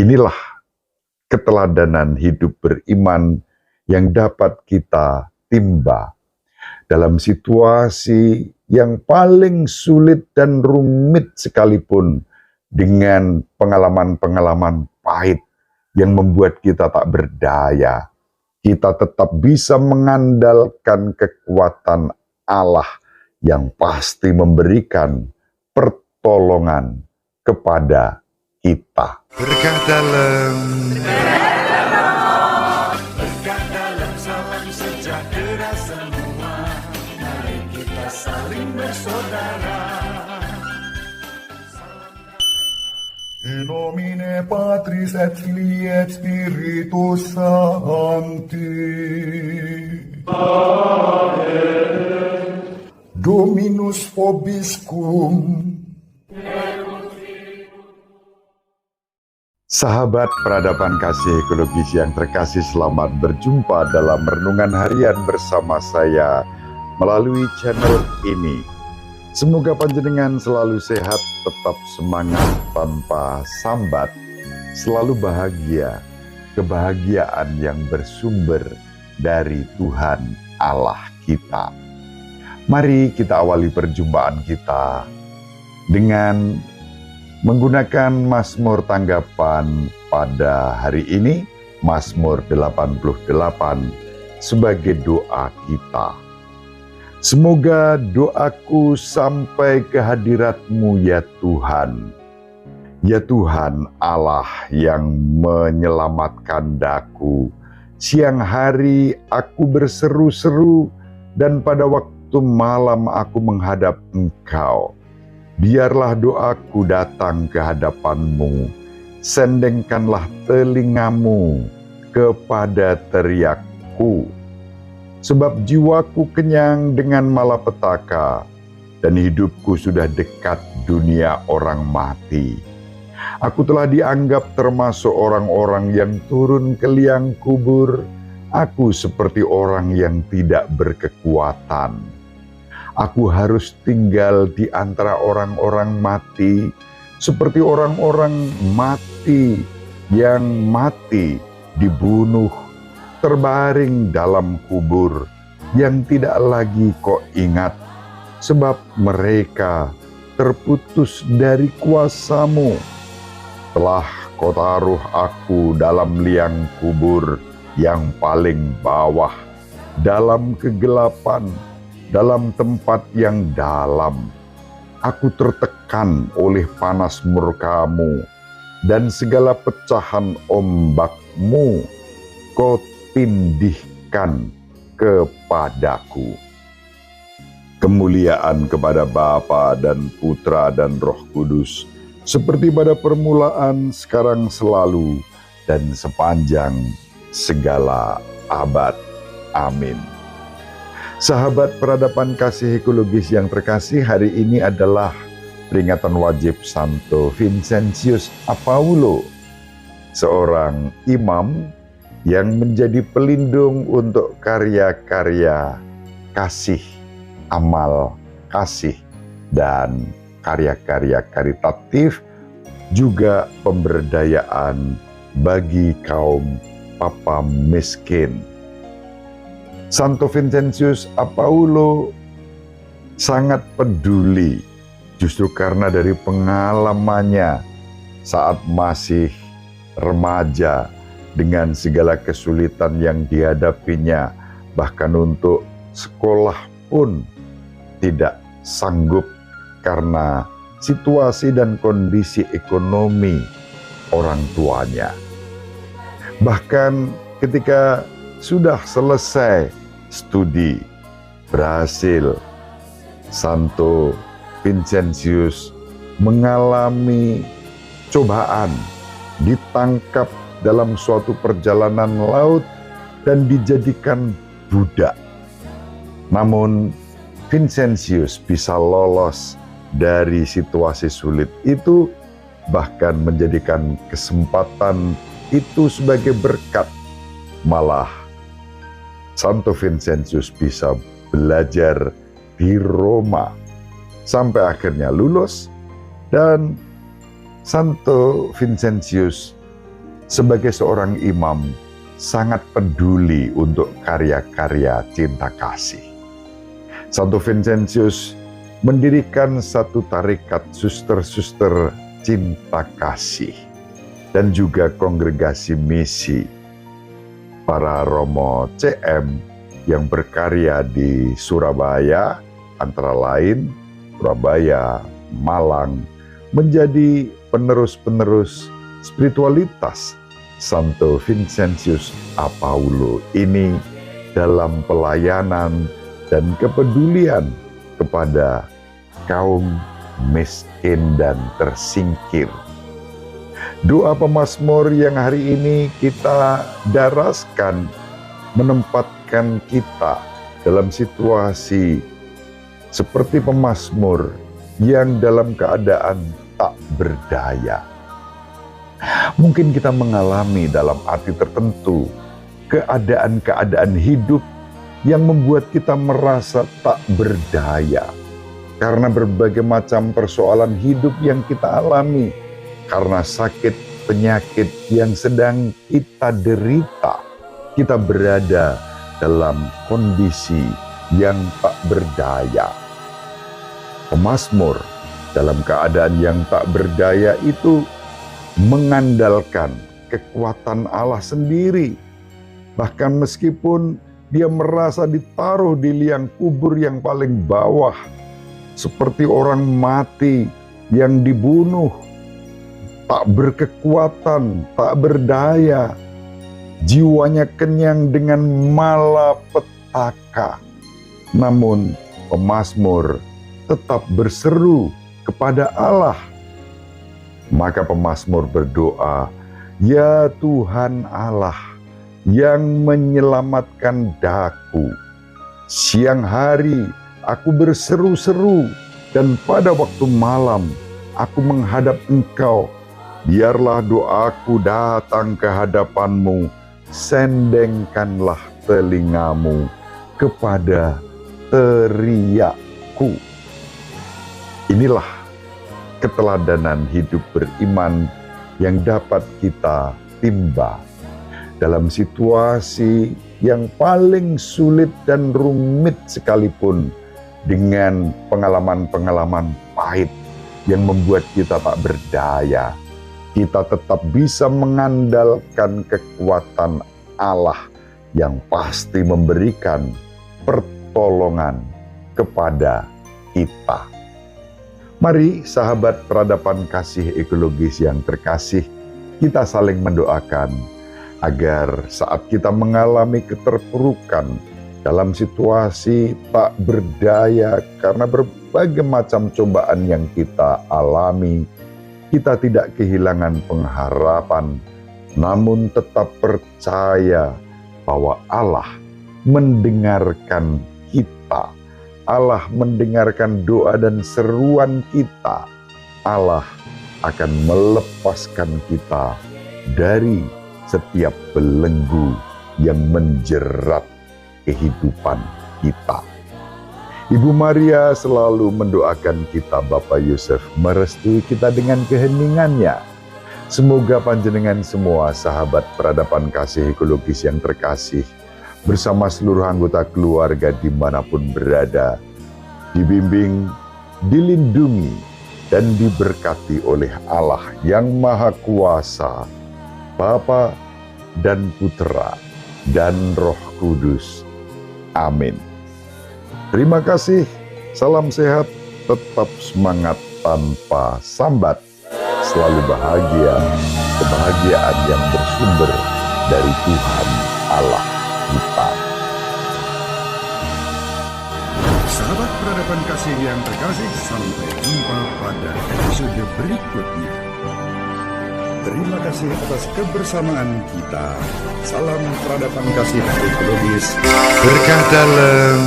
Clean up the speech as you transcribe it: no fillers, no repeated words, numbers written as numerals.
Inilah keteladanan hidup beriman yang dapat kita timba dalam situasi yang paling sulit dan rumit sekalipun, dengan pengalaman-pengalaman pahit yang membuat kita tak berdaya. Kita tetap bisa mengandalkan kekuatan Allah yang pasti memberikan pertolongan kepada kita. Berkah dalam salam sejahtera semua. Mari kita saling bersaudara. In nomine Patris et Filii et Spiritus Sancti. Amen. Dominus vobiscum. Sahabat peradaban kasih ekologis yang terkasih, selamat berjumpa dalam renungan harian bersama saya melalui channel ini. Semoga panjenengan selalu sehat, tetap semangat tanpa sambat, selalu bahagia, kebahagiaan yang bersumber dari Tuhan Allah kita. Mari kita awali perjumpaan kita dengan menggunakan Mazmur tanggapan pada hari ini, Mazmur 88, sebagai doa kita. Semoga doaku sampai ke hadirat-Mu ya Tuhan. Ya Tuhan Allah yang menyelamatkan daku. Siang hari aku berseru-seru, dan pada waktu malam aku menghadap Engkau. Biarlah doaku datang ke hadapan-Mu, sendengkanlah telinga-Mu kepada teriakku. Sebab jiwaku kenyang dengan malapetaka, dan hidupku sudah dekat dunia orang mati. Aku telah dianggap termasuk orang-orang yang turun ke liang kubur. Aku seperti orang yang tidak berkekuatan. Aku harus tinggal di antara orang-orang mati, seperti orang-orang mati yang mati dibunuh, terbaring dalam kubur yang tidak lagi kau ingat, sebab mereka terputus dari kuasa-Mu. Telah kau taruh aku dalam liang kubur yang paling bawah, dalam kegelapan, dalam tempat yang dalam. Aku tertekan oleh panas murka-Mu, dan segala pecahan ombak-Mu Kau tindihkan kepadaku. Kemuliaan kepada Bapa dan Putra dan Roh Kudus, seperti pada permulaan, sekarang, selalu, dan sepanjang segala abad. Amin. Sahabat peradaban kasih ekologis yang terkasih, hari ini adalah peringatan wajib Santo Vincentius Apaulo, seorang imam yang menjadi pelindung untuk karya-karya kasih, amal kasih, dan karya-karya karitatif, juga pemberdayaan bagi kaum papa miskin. Santo Vincentius Apaulo sangat peduli, justru karena dari pengalamannya saat masih remaja, dengan segala kesulitan yang dihadapinya, bahkan untuk sekolah pun tidak sanggup karena situasi dan kondisi ekonomi orang tuanya. Bahkan ketika sudah selesai studi, berhasil, Santo Vincentius mengalami cobaan, ditangkap dalam suatu perjalanan laut dan dijadikan budak. Namun Vincentius bisa lolos dari situasi sulit itu, bahkan menjadikan kesempatan itu sebagai berkat. Malah Santo Vincentius bisa belajar di Roma sampai akhirnya lulus, dan Santo Vincentius sebagai seorang imam sangat peduli untuk karya-karya cinta kasih. Santo Vincentius mendirikan satu tarekat suster-suster cinta kasih dan juga kongregasi misi para Romo CM yang berkarya di Surabaya, antara lain Surabaya, Malang, menjadi penerus-penerus spiritualitas Santo Vincentius Apaulo ini dalam pelayanan dan kepedulian kepada kaum miskin dan tersingkir. Doa pemazmur yang hari ini kita daraskan menempatkan kita dalam situasi seperti pemazmur yang dalam keadaan tak berdaya. Mungkin kita mengalami dalam arti tertentu keadaan-keadaan hidup yang membuat kita merasa tak berdaya karena berbagai macam persoalan hidup yang kita alami, karena sakit penyakit yang sedang kita derita. Kita berada dalam kondisi yang tak berdaya. Pemazmur dalam keadaan yang tak berdaya itu mengandalkan kekuatan Allah sendiri. Bahkan meskipun dia merasa ditaruh di liang kubur yang paling bawah, seperti orang mati yang dibunuh, tak berkekuatan, tak berdaya, jiwanya kenyang dengan malapetaka. Namun pemazmur tetap berseru kepada Allah. Maka pemazmur berdoa, "Ya Tuhan Allah yang menyelamatkan daku, siang hari aku berseru-seru dan pada waktu malam aku menghadap Engkau. Biarlah doaku datang ke hadapan-Mu, sendengkanlah telingamu kepada teriakku." Inilah keteladanan hidup beriman yang dapat kita timba dalam situasi yang paling sulit dan rumit sekalipun, dengan pengalaman-pengalaman pahit yang membuat kita tak berdaya. Kita tetap bisa mengandalkan kekuatan Allah yang pasti memberikan pertolongan kepada kita. Mari sahabat peradaban kasih ekologis yang terkasih, kita saling mendoakan agar saat kita mengalami keterpurukan dalam situasi tak berdaya karena berbagai macam cobaan yang kita alami, kita tidak kehilangan pengharapan, namun tetap percaya bahwa Allah mendengarkan kita. Allah mendengarkan doa dan seruan kita. Allah akan melepaskan kita dari setiap belenggu yang menjerat kehidupan kita. Ibu Maria selalu mendoakan kita. Bapak Yusuf merestui kita dengan keheningannya. Semoga panjenengan semua sahabat peradaban kasih ekologis yang terkasih, bersama seluruh anggota keluarga dimanapun berada, dibimbing, dilindungi, dan diberkati oleh Allah yang Maha Kuasa, Bapa dan Putra dan Roh Kudus. Amin. Terima kasih, salam sehat, tetap semangat tanpa sambat, selalu bahagia, kebahagiaan yang bersumber dari Tuhan Allah kita. Sahabat peradaban kasih yang terkasih, sampai jumpa pada episode berikutnya. Terima kasih atas kebersamaan kita. Salam peradaban kasih ekologis. Berkah dalam